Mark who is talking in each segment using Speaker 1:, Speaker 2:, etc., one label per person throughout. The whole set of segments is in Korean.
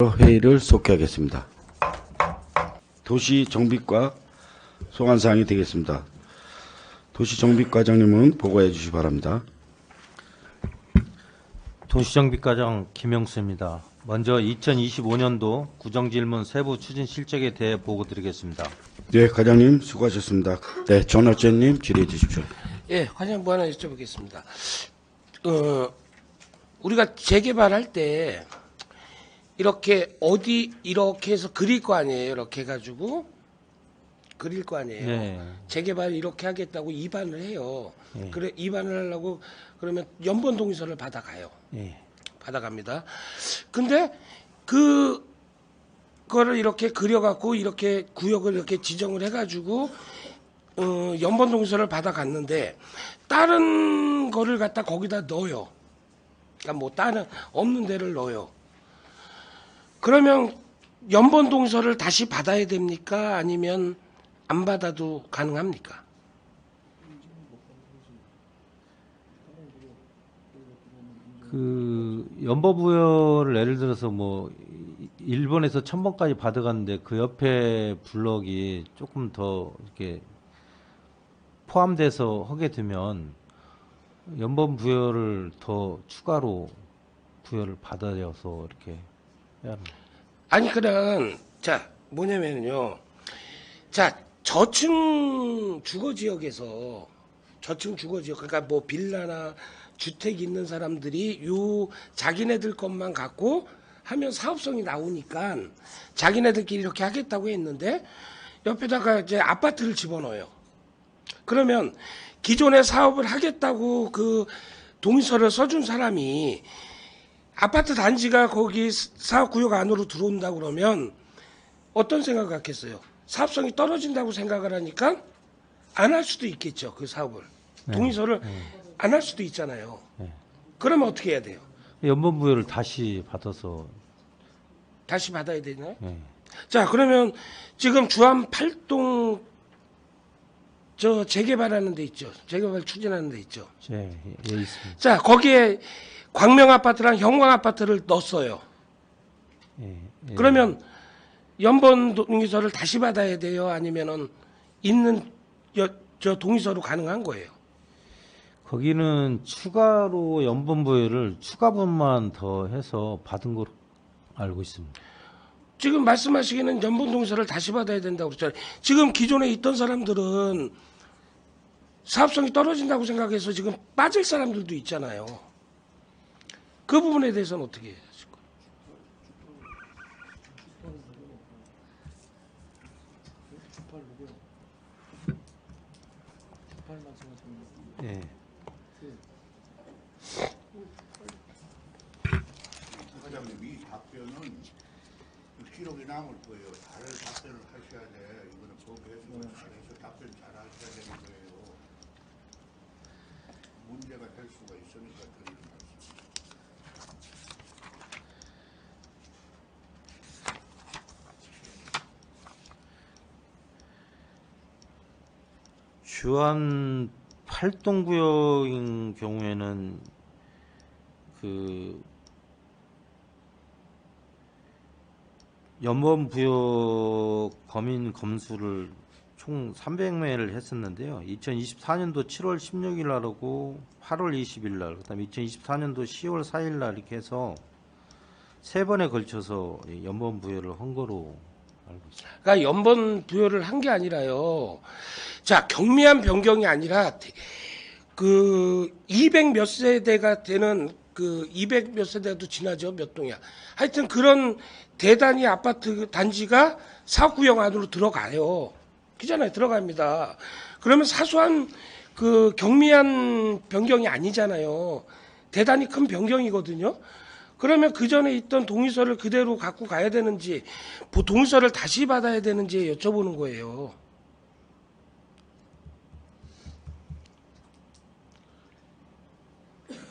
Speaker 1: 순서 회의를 속개하겠습니다. 도시정비과 소관사항이 되겠습니다. 도시정비과장님은 보고해 주시기 바랍니다.
Speaker 2: 도시정비과장 김영수입니다. 먼저 2025년도 구정질문 세부 추진 실적에 대해 보고 드리겠습니다.
Speaker 1: 네, 과장님 수고하셨습니다. 네, 전학재님 질의해 주십시오.
Speaker 3: 예, 과장님 뭐 하나 여쭤보겠습니다. 우리가 재개발할 때 이렇게 어디 이렇게 해서 그릴 거 아니에요. 이렇게 해가지고 그릴 거 아니에요.
Speaker 2: 네.
Speaker 3: 재개발 이렇게 하겠다고 입안을 해요.
Speaker 2: 네.
Speaker 3: 그래 입안을 하려고 그러면 연번 동의서를 받아가요.
Speaker 2: 예.
Speaker 3: 받아갑니다. 근데 그거를 이렇게 그려갖고 이렇게 구역을 이렇게 지정을 해가지고 연번 동의서를 받아갔는데 다른 거를 갖다 거기다 넣어요. 그러니까 뭐 다른 없는 데를 넣어요. 그러면 연번 동의서를 다시 받아야 됩니까? 아니면 안 받아도 가능합니까?
Speaker 2: 그 연보부여를 예를 들어서 뭐 일본에서 1000번까지 받아갔는데 그 옆에 블럭이 조금 더 이렇게 포함돼서 하게 되면 연번 부여를 더 추가로 부여를 받아서 이렇게 해야 합니다.
Speaker 3: 아니 그냥 자 뭐냐면요. 자 저층 주거 지역에서 저층 주거 지역 그러니까 뭐 빌라나 주택 있는 사람들이 요 자기네들 것만 갖고 하면 사업성이 나오니까 자기네들끼리 이렇게 하겠다고 했는데 옆에다가 이제 아파트를 집어넣어요. 그러면 기존에 사업을 하겠다고 그 동의서를 써준 사람이 아파트 단지가 거기 사업구역 안으로 들어온다 그러면 어떤 생각을 갖겠어요? 사업성이 떨어진다고 생각을 하니까 안 할 수도 있겠죠. 그 사업을. 동의서를 안 할 수도 있잖아요.
Speaker 2: 네.
Speaker 3: 그러면 어떻게 해야 돼요?
Speaker 2: 연번 부여를 다시 받아서
Speaker 3: 다시 받아야 되나요?
Speaker 2: 예.
Speaker 3: 자, 그러면 지금 주암 8동 저 재개발하는 데 있죠. 재개발 추진하는 데 있죠.
Speaker 2: 예, 있습니다.
Speaker 3: 자, 거기에 광명 아파트랑 형광 아파트를 넣었어요.
Speaker 2: 예.
Speaker 3: 그러면 연번 동의서를 다시 받아야 돼요? 아니면은 있는 저 동의서로 가능한 거예요?
Speaker 2: 거기는 추가로 연번 부여를 추가분만 더 해서 받은 걸로 알고 있습니다.
Speaker 3: 지금 말씀하시기는 연번 동의서를 다시 받아야 된다고 그랬잖아요. 지금 기존에 있던 사람들은 사업성이 떨어진다고 생각해서 지금 빠질 사람들도 있잖아요. 그 부분에 대해서는 어떻게 하실 거예요?
Speaker 2: 예.
Speaker 4: 사장님 이 답변은 기록이 남을 거예요. 다른 답변을 하셔야 돼. 이거는 법에서 잘해서 답변 잘 하셔야 되는 거예요. 문제가 될 수가 있으니까 드리는 말씀.
Speaker 2: 주한 활동구역인 경우에는 그 연번 부여 범인 검수를 총 300매를 했었는데요. 2024년도 7월 16일 날하고 8월 20일 날, 그다음에 2024년도 10월 4일 날 이렇게 해서 세 번에 걸쳐서 연번 부여를 한 거로 알고 있습니다.
Speaker 3: 그러니까 연번 부여를 한 게 아니라요. 자, 경미한 변경이 아니라 그 200 몇 세대가 되는 그 200 몇 세대도 지나죠. 몇 동이야. 하여튼 그런 대단위 아파트 단지가 사업구역 안으로 들어가요. 그잖아요. 들어갑니다. 그러면 사소한 그 경미한 변경이 아니잖아요. 대단히 큰 변경이거든요. 그러면 그 전에 있던 동의서를 그대로 갖고 가야 되는지, 동의서를 다시 받아야 되는지 여쭤보는 거예요.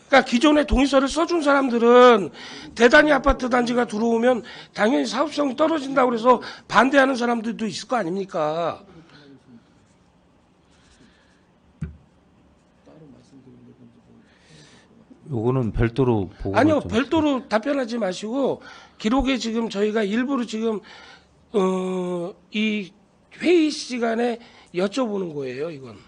Speaker 3: 그러니까 기존에 동의서를 써준 사람들은 대단위 아파트 단지가 들어오면 당연히 사업성이 떨어진다고 그래서 반대하는 사람들도 있을 거 아닙니까?
Speaker 2: 요거는 별도로 보고
Speaker 3: 아니요, 별도로 답변하지 마시고 기록에 지금 저희가 일부러 지금 이 회의 시간에 여쭤보는 거예요, 이건.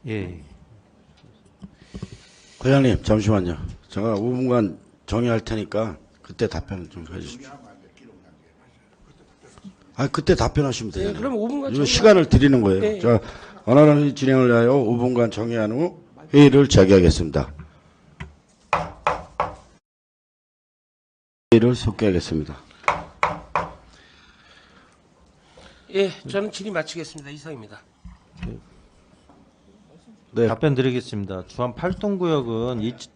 Speaker 2: 예.
Speaker 1: 과장님 잠시만요. 제가 5분간 정의할 테니까 그때 답변 좀 해주십시오. 아 그때 답변하시면
Speaker 3: 네,
Speaker 1: 되잖아요.
Speaker 3: 그럼 5분간
Speaker 1: 이거 시간을 드리는 거예요.
Speaker 3: 네.
Speaker 1: 자, 원활한 진행을 위하여 5분간 정의한 후 회의를 재개하겠습니다. 회의를 속개하겠습니다.
Speaker 3: 예, 저는 질의 마치겠습니다. 이상입니다.
Speaker 1: 네,
Speaker 2: 답변 드리겠습니다. 주한 8동구역은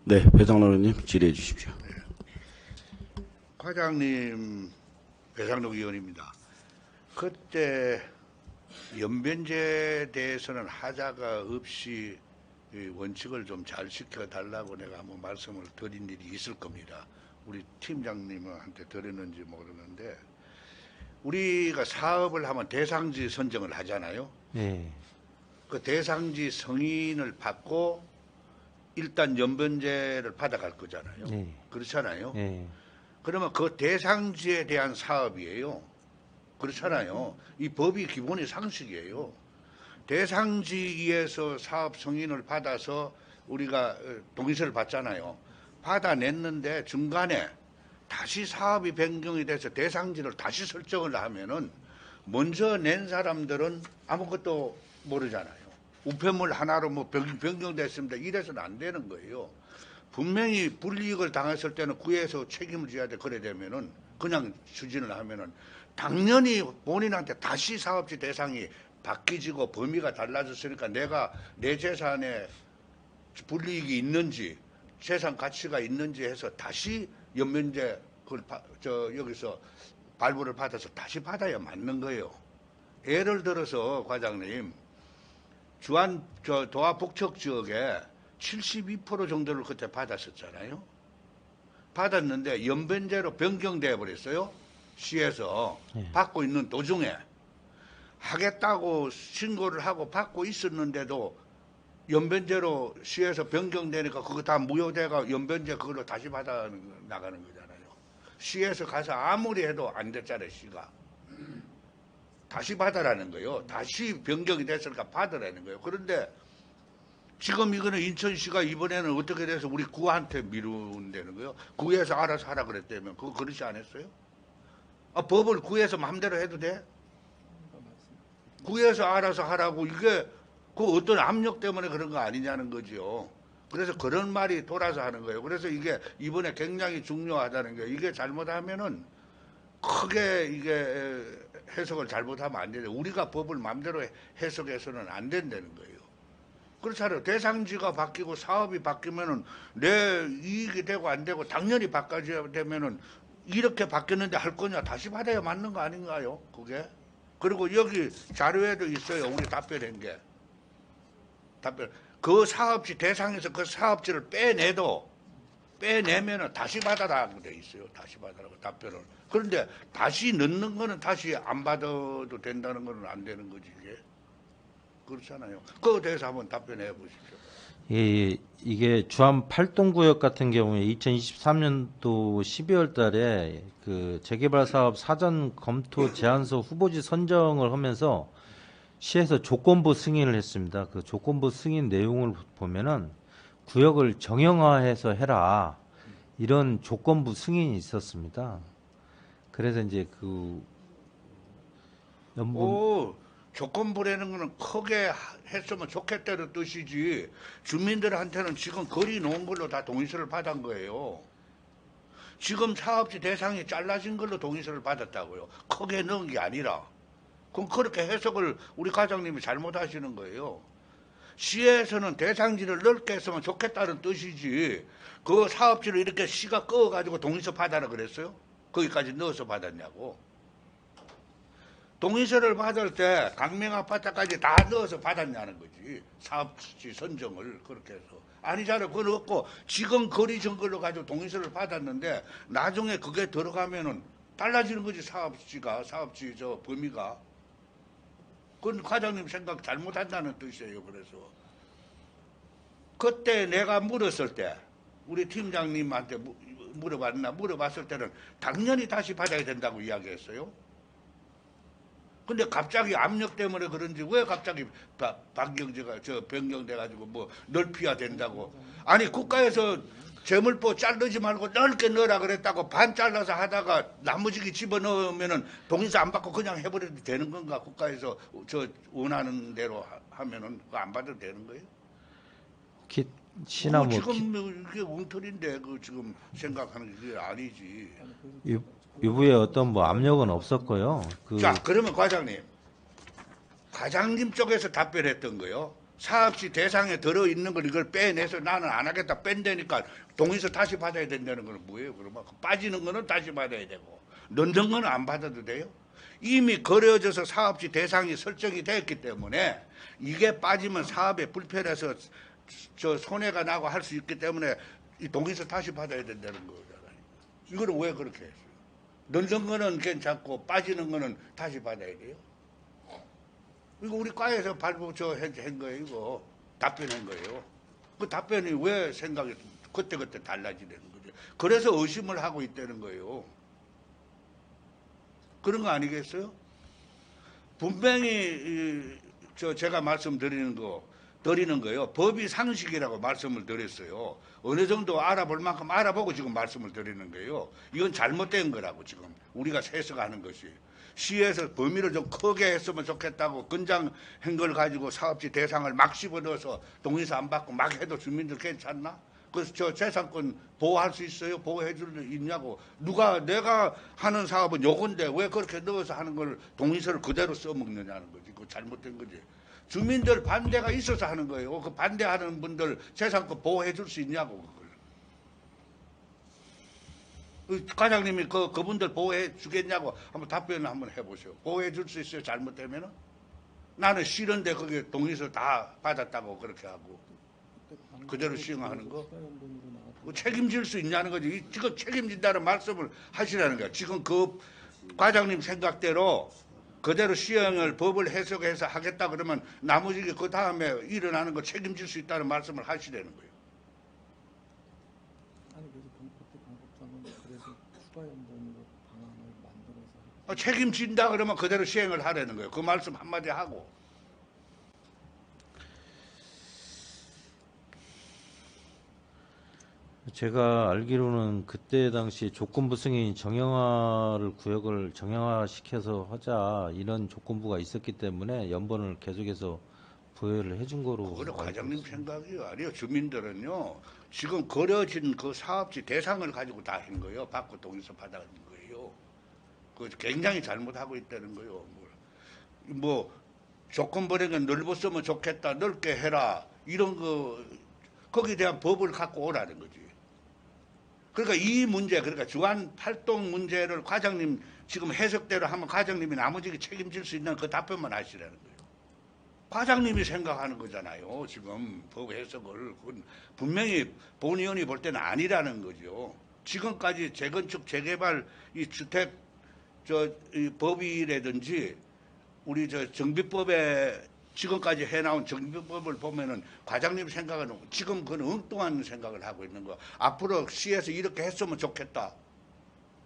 Speaker 1: 네, 배상로 의원님 질의해 주십시오.
Speaker 4: 과장님, 배상록 의원입니다. 그때 연변제에 대해서는 하자가 없이 이 원칙을 좀 잘 지켜달라고 내가 한번 말씀을 드린 일이 있을 겁니다. 우리 팀장님한테 드렸는지 모르는데 우리가 사업을 하면 대상지 선정을 하잖아요.
Speaker 2: 예.
Speaker 4: 그 대상지 승인을 받고 일단 연변제를 받아갈 거잖아요.
Speaker 2: 예.
Speaker 4: 그렇잖아요.
Speaker 2: 예.
Speaker 4: 그러면 그 대상지에 대한 사업이에요. 그렇잖아요. 이 법이 기본이 상식이에요. 대상지에서 사업 승인을 받아서 우리가 동의서를 받잖아요. 받아냈는데 중간에 다시 사업이 변경이 돼서 대상지를 다시 설정을 하면은 먼저 낸 사람들은 아무것도 모르잖아요. 우편물 하나로 뭐 변경됐습니다. 이래서는 안 되는 거예요. 분명히 불이익을 당했을 때는 구에서 책임을 져야 돼. 그래 되면은 그냥 추진을 하면은 당연히 본인한테 다시 사업지 대상이 바뀌지고 범위가 달라졌으니까 내가 내 재산에 불이익이 있는지 재산 가치가 있는지 해서 다시 연면제 그걸 여기서 발부를 받아서 다시 받아야 맞는 거예요. 예를 들어서 과장님 주한 도화 북측 지역에 72% 정도를 그때 받았었잖아요. 받았는데 연변제로 변경돼 버렸어요. 시에서 받고 있는 도중에 하겠다고 신고를 하고 받고 있었는데도 연변제로 시에서 변경되니까 그거 다 무효돼가 연변제 그걸로 다시 받아 나가는 거잖아요. 시에서 가서 아무리 해도 안 됐잖아요. 시가 다시 받아라는 거예요. 다시 변경이 됐으니까 받으라는 거예요. 그런데 지금 이거는 인천시가 이번에는 어떻게 돼서 우리 구한테 미룬다는 거예요. 구에서 알아서 하라 그랬다면 그거 그렇지 않았어요? 법을 구에서 마음대로 해도 돼? 구에서 알아서 하라고 이게 그 어떤 압력 때문에 그런 거 아니냐는 거죠. 그래서 그런 말이 돌아서 하는 거예요. 그래서 이게 이번에 굉장히 중요하다는 거예요. 이게 잘못하면은 크게 이게 해석을 잘못하면 안 되죠. 우리가 법을 마음대로 해석해서는 안 된다는 거예요. 그렇잖아요. 대상지가 바뀌고 사업이 바뀌면은 내 이익이 되고 안 되고 당연히 바꿔줘야 되면은 이렇게 바뀌었는데 할 거냐 다시 받아야 맞는 거 아닌가요? 그게? 그리고 여기 자료에도 있어요. 우리 답변한 게. 답변. 그 사업지 대상에서 그 사업지를 빼내면은 다시 받아라고 돼 있어요. 다시 받아라고 답변을. 그런데 다시 넣는 거는 다시 안 받아도 된다는 거는 안 되는 거지 이게. 그렇잖아요. 그거에 대해서 한번 답변해 보십시오.
Speaker 2: 예, 이게 주한 8동구역 같은 경우에 2023년도 12월 달에 그 재개발 사업 사전 검토 제안서 후보지 선정을 하면서 시에서 조건부 승인을 했습니다. 그 조건부 승인 내용을 보면은 구역을 정형화해서 해라. 이런 조건부 승인이 있었습니다. 그래서 이제 그 연봉
Speaker 4: 조건부라는 거는 크게 했으면 좋겠다는 뜻이지 주민들한테는 지금 거리 놓은 걸로 다 동의서를 받은 거예요. 지금 사업지 대상이 잘라진 걸로 동의서를 받았다고요. 크게 넣은 게 아니라. 그럼 그렇게 해석을 우리 과장님이 잘못하시는 거예요. 시에서는 대상지를 넓게 했으면 좋겠다는 뜻이지 그 사업지를 이렇게 시가 꺼가지고 동의서 받아라 그랬어요? 거기까지 넣어서 받았냐고. 동의서를 받을 때 강명아파트까지 다 넣어서 받았냐는 거지. 사업지 선정을 그렇게 해서. 아니잖아요. 그건 없고 지금 거리 정글로 가지고 동의서를 받았는데 나중에 그게 들어가면은 달라지는 거지. 사업지 저 범위가. 그건 과장님 생각 잘못한다는 뜻이에요. 그래서 그때 내가 물었을 때 우리 팀장님한테 물어봤을 때는 당연히 다시 받아야 된다고 이야기했어요. 근데 갑자기 압력 때문에 그런지 왜 갑자기 박경재가 변경돼가지고 뭐 넓혀야 된다고. 아니 국가에서 재물포 자르지 말고 넓게 넣으라 그랬다고 반 잘라서 하다가 나머지 집어넣으면은 동의서 안 받고 그냥 해버려도 되는 건가? 국가에서 저 원하는 대로 하면은 그거 안 받아도 되는 거예요?
Speaker 2: 시나무
Speaker 4: 지금 이게 웅털인데 그 지금 생각하는 게 아니지.
Speaker 2: 유부에 어떤 뭐 압력은 없었고요.
Speaker 4: 자, 그러면 과장님 쪽에서 답변했던 거요. 사업시 대상에 들어있는 걸 이걸 빼내서 나는 안 하겠다 뺀다니까 동의서 다시 받아야 된다는 건 뭐예요? 그러면 빠지는 거는 다시 받아야 되고 넣는 거는 안 받아도 돼요? 이미 거려져서 사업시 대상이 설정이 됐기 때문에 이게 빠지면 사업에 불편해서 저 손해가 나고 할 수 있기 때문에 이 동의서 다시 받아야 된다는 거잖아요. 이거는 왜 그렇게 했어요? 넣는 거는 괜찮고 빠지는 거는 다시 받아야 돼요? 이거 우리 과에서 한 거예요, 이거. 답변한 거예요. 그 답변이 왜 생각이 그때그때 달라지는 거죠. 그래서 의심을 하고 있다는 거예요. 그런 거 아니겠어요? 분명히 제가 말씀드리는 거요. 법이 상식이라고 말씀을 드렸어요. 어느 정도 알아볼 만큼 알아보고 지금 말씀을 드리는 거예요. 이건 잘못된 거라고 지금 우리가 해석하는 것이. 시에서 범위를 좀 크게 했으면 좋겠다고 건장한 걸 가지고 사업지 대상을 막 집어넣어서 동의서 안 받고 막 해도 주민들 괜찮나? 그래서 저 재산권 보호할 수 있어요? 보호해 줄 수 있냐고. 내가 하는 사업은 요건데 왜 그렇게 넣어서 하는 걸 동의서를 그대로 써먹느냐는 거지. 그거 잘못된 거지. 주민들 반대가 있어서 하는 거예요. 그 반대하는 분들 재산권 보호해 줄 수 있냐고. 과장님이 그분들 보호해 주겠냐고 한번 답변을 한번 해보세요. 보호해 줄 수 있어요? 잘못되면은? 나는 싫은데 거기 동의서 다 받았다고 그렇게 하고 그대로 시행하는 거? 책임질 수 있냐는 거지. 지금 책임진다는 말씀을 하시라는 거야. 지금 그 과장님 생각대로 그대로 시행을 법을 해석해서 하겠다 그러면 나머지 그 다음에 일어나는 거 책임질 수 있다는 말씀을 하시라는 거예요. 책임진다 그러면 그대로 시행을 하라는 거예요. 그 말씀 한마디 하고.
Speaker 2: 제가 알기로는 그때 당시 조건부 승인 구역을 정형화시켜서 하자 이런 조건부가 있었기 때문에 연번을 계속해서 부여를 해준 거로.
Speaker 4: 그건 과장님 생각이요. 아니요. 주민들은요. 지금 거려진 그 사업지 대상을 가지고 다 한 거예요. 받고 동의서 받아간 거예요. 그 굉장히 잘못하고 있다는 거예요. 뭐 조건부라는 넓었으면 좋겠다. 넓게 해라. 이런 거기에 대한 법을 갖고 오라는 거지. 그러니까 이 문제, 그러니까 주한 활동 문제를 과장님 지금 해석대로 하면 과장님이 나머지 책임질 수 있는 그 답변만 하시라는 거예요. 과장님이 생각하는 거잖아요. 지금 법 해석을. 그건 분명히 본의원이 볼 때는 아니라는 거죠. 지금까지 재건축, 재개발, 이 주택, 이 법이라든지 우리 정비법에 지금까지 해나온 정비법을 보면은 과장님 생각은 지금 그건 엉뚱한 생각을 하고 있는 거. 앞으로 시에서 이렇게 했으면 좋겠다.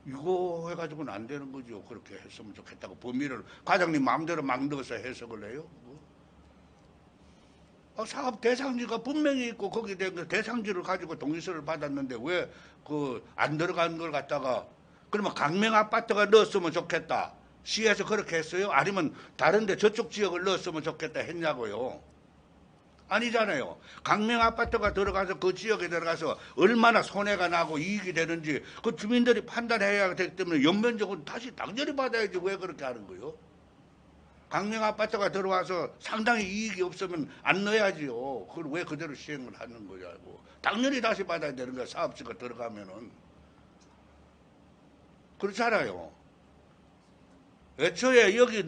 Speaker 4: 이거 해가지고는 안 되는 거죠. 그렇게 했으면 좋겠다고 범위를 과장님 마음대로 막 넣어서 해석을 해요. 사업 대상지가 분명히 있고 거기에 대한 대상지를 가지고 동의서를 받았는데 왜 안 들어간 걸 갖다가 그러면 강명 아파트가 넣었으면 좋겠다. 시에서 그렇게 했어요? 아니면 다른데 저쪽 지역을 넣었으면 좋겠다 했냐고요? 아니잖아요. 강명 아파트가 들어가서 그 지역에 들어가서 얼마나 손해가 나고 이익이 되는지 그 주민들이 판단해야 되기 때문에 연면적으로 다시 당연히 받아야지 왜 그렇게 하는 거예요? 강명 아파트가 들어와서 상당히 이익이 없으면 안 넣어야지요. 그걸 왜 그대로 시행을 하는 거냐고. 당연히 다시 받아야 되는 거야. 사업지가 들어가면은. 그렇잖아요. 애초에 여기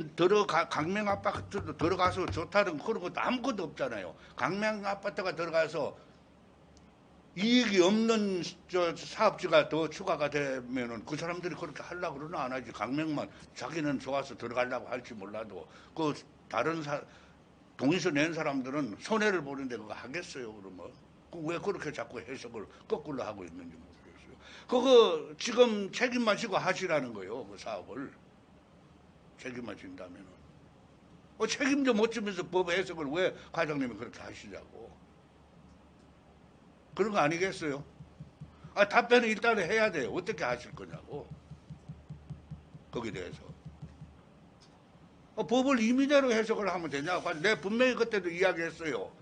Speaker 4: 강명 아파트도 들어가서 좋다는 그런 것도 아무것도 없잖아요. 강명 아파트가 들어가서 이익이 없는 저 사업지가 더 추가가 되면은 그 사람들이 그렇게 하려고 그러나 안 하지. 강명만 자기는 좋아서 들어가려고 할지 몰라도 그 다른 동의서 낸 사람들은 손해를 보는데 그거 하겠어요, 그러면? 왜 그렇게 자꾸 해석을 거꾸로 하고 있는지 모르겠어요. 그거 지금 책임만 지고 하시라는 거예요, 그 사업을. 책임만 진다면은. 책임도 못 지면서 법 해석을 왜 과장님이 그렇게 하시냐고. 그런 거 아니겠어요? 답변을 일단 해야 돼요. 어떻게 하실 거냐고. 거기에 대해서. 법을 임의대로 해석을 하면 되냐고. 내가 분명히 그때도 이야기했어요.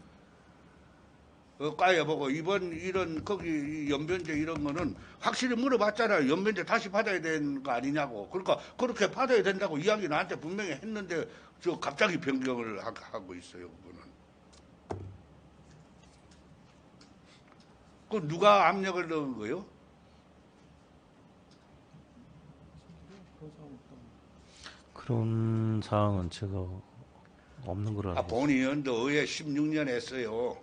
Speaker 4: 과에 보고 이번 이런 거기 연변제 이런 거는 확실히 물어봤잖아요. 연변제 다시 받아야 되는 거 아니냐고. 그러니까 그렇게 받아야 된다고 이야기 나한테 분명히 했는데 저 갑자기 변경을 하고 있어요. 그거는. 그 누가 압력을 넣은 거요?
Speaker 2: 그런 사항은 제가 없는 걸로 알고 있습니다.
Speaker 4: 본의원도 의회 16년 했어요.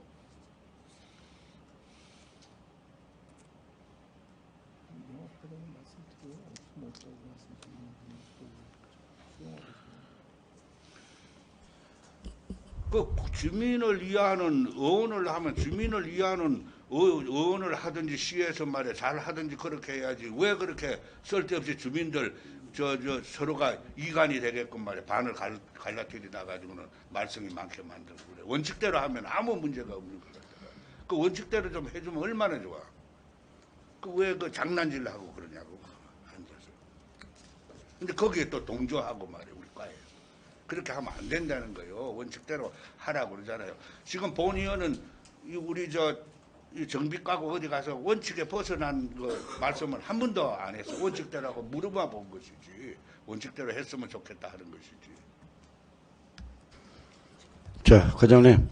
Speaker 4: 그 주민을 위하는 의원을 하면 주민을 위하는 의원을 하든지 시에서 말이야 잘 하든지 그렇게 해야지. 왜 그렇게 쓸데없이 주민들 저 서로가 이간이 되게끔 말이야 반을 갈라뜨리 나가지고는 말썽이 많게 만들고 그래. 원칙대로 하면 아무 문제가 없는 것 같아. 그 원칙대로 좀 해주면 얼마나 좋아. 그 왜 그 장난질 하고 그러냐고 앉아서. 근데 거기에 또 동조하고 말이야 우리 과에. 그렇게 하면 안 된다는 거예요. 원칙대로 하라고 그러잖아요. 지금 본의원은 우리 정비과고 어디 가서 원칙에 벗어난 그 말씀을 한 번도 안 했어. 원칙대로 하고 물어봐 본 것이지. 원칙대로 했으면 좋겠다 하는 것이지.
Speaker 1: 자, 과장님.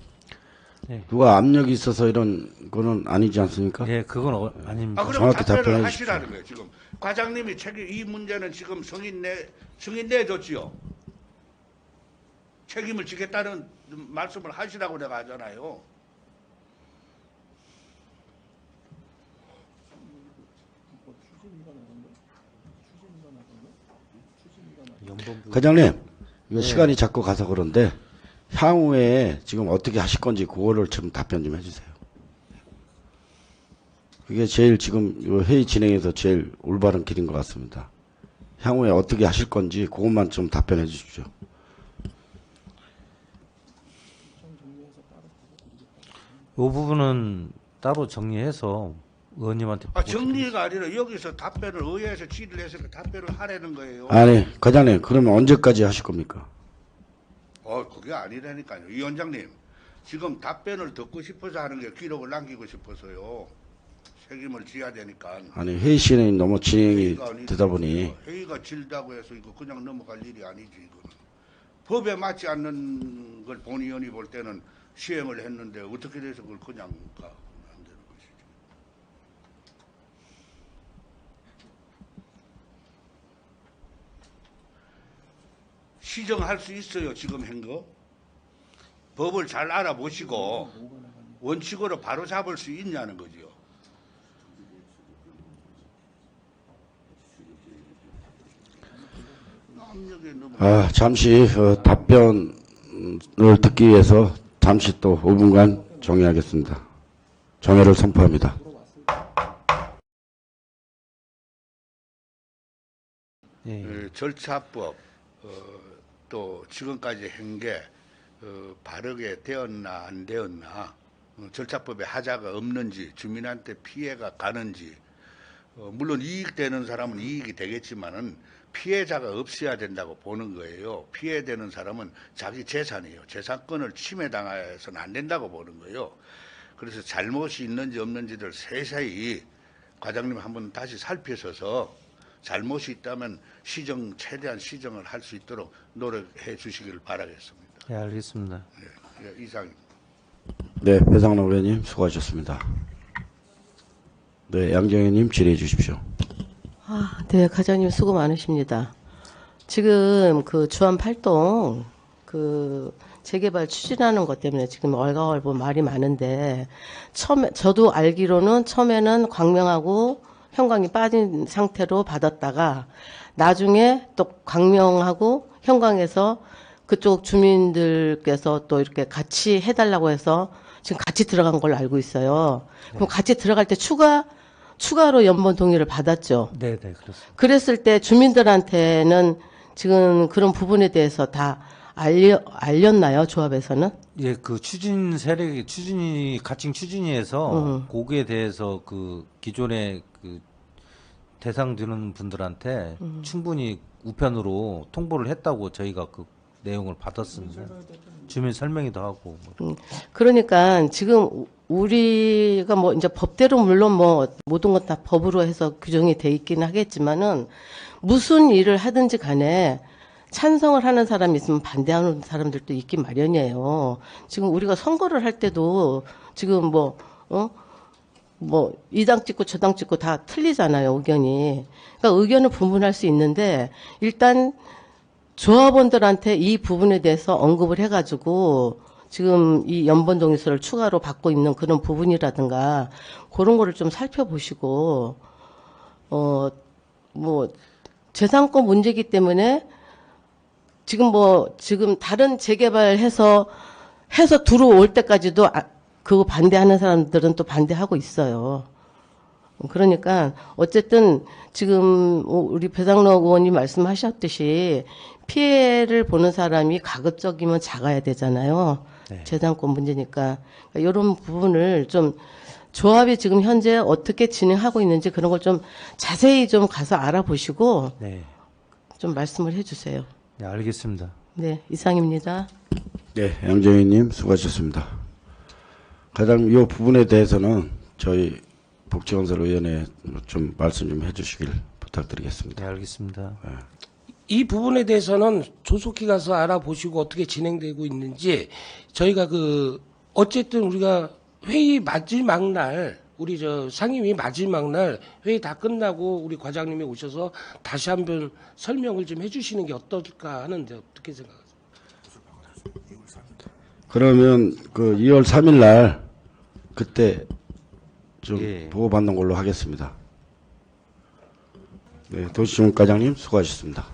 Speaker 2: 네.
Speaker 1: 누가 압력이 있어서 이런 거는 아니지 않습니까?
Speaker 2: 네, 그건 아닙니다.
Speaker 4: 그럼
Speaker 1: 정확히
Speaker 4: 답변을
Speaker 1: 답변해
Speaker 4: 하시라는 거예요. 지금 과장님이 이 문제는 지금 승인 내줬지요. 책임을 지겠다는 말씀을 하시라고 내가 하잖아요.
Speaker 1: 과장님, 이거 시간이 자꾸 가서 그런데 향후에 지금 어떻게 하실 건지 그거를 좀 답변 좀 해주세요. 그게 제일 지금 이 회의 진행에서 제일 올바른 길인 것 같습니다. 향후에 어떻게 하실 건지 그것만 좀 답변해 주십시오.
Speaker 2: 이 부분은 따로 정리해서 의원님한테
Speaker 4: 정리가 아니라 여기서 답변을 의회에서 질의를 해서 답변을 하라는 거예요.
Speaker 1: 아니, 과장님, 그러면 언제까지 하실 겁니까?
Speaker 4: 그게 아니라니까요. 위원장님, 지금 답변을 듣고 싶어서 하는 게 기록을 남기고 싶어서요. 책임을 져야 되니까.
Speaker 1: 아니, 회의 시간이 너무 진행이
Speaker 4: 회의가 아니지.
Speaker 1: 되다 보니
Speaker 4: 회의가 길다고 해서 이거 그냥 넘어갈 일이 아니지. 이거는. 법에 맞지 않는 걸 본의원이 볼 때는 시행을 했는데 어떻게 돼서 그걸 그냥 가. 안 되는 것이지. 시정할 수 있어요. 지금 한 거. 법을 잘 알아보시고 원칙으로 바로 잡을 수 있냐는 거죠.
Speaker 1: 잠시 답변을 듣기 위해서 잠시 또 5분간 정회하겠습니다. 정회를 선포합니다.
Speaker 2: 예.
Speaker 4: 절차법 또 지금까지 한 게 바르게 되었나 안 되었나 절차법에 하자가 없는지 주민한테 피해가 가는지 물론 이익되는 사람은 이익이 되겠지만은 피해자가 없어야 된다고 보는 거예요. 피해되는 사람은 자기 재산이에요. 재산권을 침해당해서는 안 된다고 보는 거예요. 그래서 잘못이 있는지 없는지를 세세히 과장님 한번 다시 살피셔서 잘못이 있다면 최대한 시정을 할 수 있도록 노력해 주시기를 바라겠습니다.
Speaker 2: 예, 알겠습니다.
Speaker 4: 예, 이상입니다.
Speaker 1: 네, 배상로 의원님 수고하셨습니다. 네, 양정현님 질의해 주십시오.
Speaker 5: 네, 과장님 수고 많으십니다. 지금 그 주안 8동 그 재개발 추진하는 것 때문에 지금 얼가얼부 말이 많은데 저도 알기로는 처음에는 광명하고 현광이 빠진 상태로 받았다가 나중에 또 광명하고 현광에서 그쪽 주민들께서 또 이렇게 같이 해달라고 해서 지금 같이 들어간 걸로 알고 있어요. 그럼 같이 들어갈 때 추가로 연번 동의를 받았죠.
Speaker 2: 네, 그렇습니다.
Speaker 5: 그랬을 때 주민들한테는 지금 그런 부분에 대해서 다 알렸나요, 조합에서는?
Speaker 2: 예, 그 가칭 추진위에서 거기에 대해서 그 기존에 그 대상 드는 분들한테 충분히 우편으로 통보를 했다고 저희가 그 내용을 받았습니다. 주민 설명회도 하고.
Speaker 5: 그러니까 지금 우리가 뭐 이제 법대로 물론 뭐 모든 것 다 법으로 해서 규정이 돼 있긴 하겠지만은 무슨 일을 하든지 간에 찬성을 하는 사람이 있으면 반대하는 사람들도 있긴 마련이에요. 지금 우리가 선거를 할 때도 지금 뭐 이 당 찍고 저 당 찍고 다 틀리잖아요, 의견이. 그러니까 의견을 분분할 수 있는데 일단 조합원들한테 이 부분에 대해서 언급을 해가지고 지금 이 연번 동의서를 추가로 받고 있는 그런 부분이라든가 그런 거를 좀 살펴보시고 뭐 재산권 문제이기 때문에 지금 다른 재개발해서 들어올 때까지도 그거 반대하는 사람들은 또 반대하고 있어요. 그러니까 어쨌든 지금 우리 배상록 의원님 말씀하셨듯이 피해를 보는 사람이 가급적이면 작아야 되잖아요.
Speaker 2: 네.
Speaker 5: 재산권 문제니까 이런 부분을 좀 조합이 지금 현재 어떻게 진행하고 있는지 그런 걸 좀 자세히 좀 가서 알아보시고
Speaker 2: 네.
Speaker 5: 좀 말씀을 해주세요.
Speaker 2: 네, 알겠습니다.
Speaker 5: 네, 이상입니다.
Speaker 1: 네, 양정희님 수고하셨습니다. 가장 이 부분에 대해서는 저희 복지건설위원회 좀 말씀 좀 해주시길 부탁드리겠습니다.
Speaker 2: 네, 알겠습니다.
Speaker 3: 이 부분에 대해서는 조속히 가서 알아보시고 어떻게 진행되고 있는지 저희가 어쨌든 우리가 회의 마지막 날 우리 상임위 마지막 날 회의 다 끝나고 우리 과장님이 오셔서 다시 한번 설명을 좀 해주시는 게 어떨까 하는데 어떻게 생각하세요?
Speaker 1: 그러면 그 2월 3일 날 그때 좀
Speaker 2: 예.
Speaker 1: 보고받는 걸로 하겠습니다. 네, 도시주민과장님 수고하셨습니다.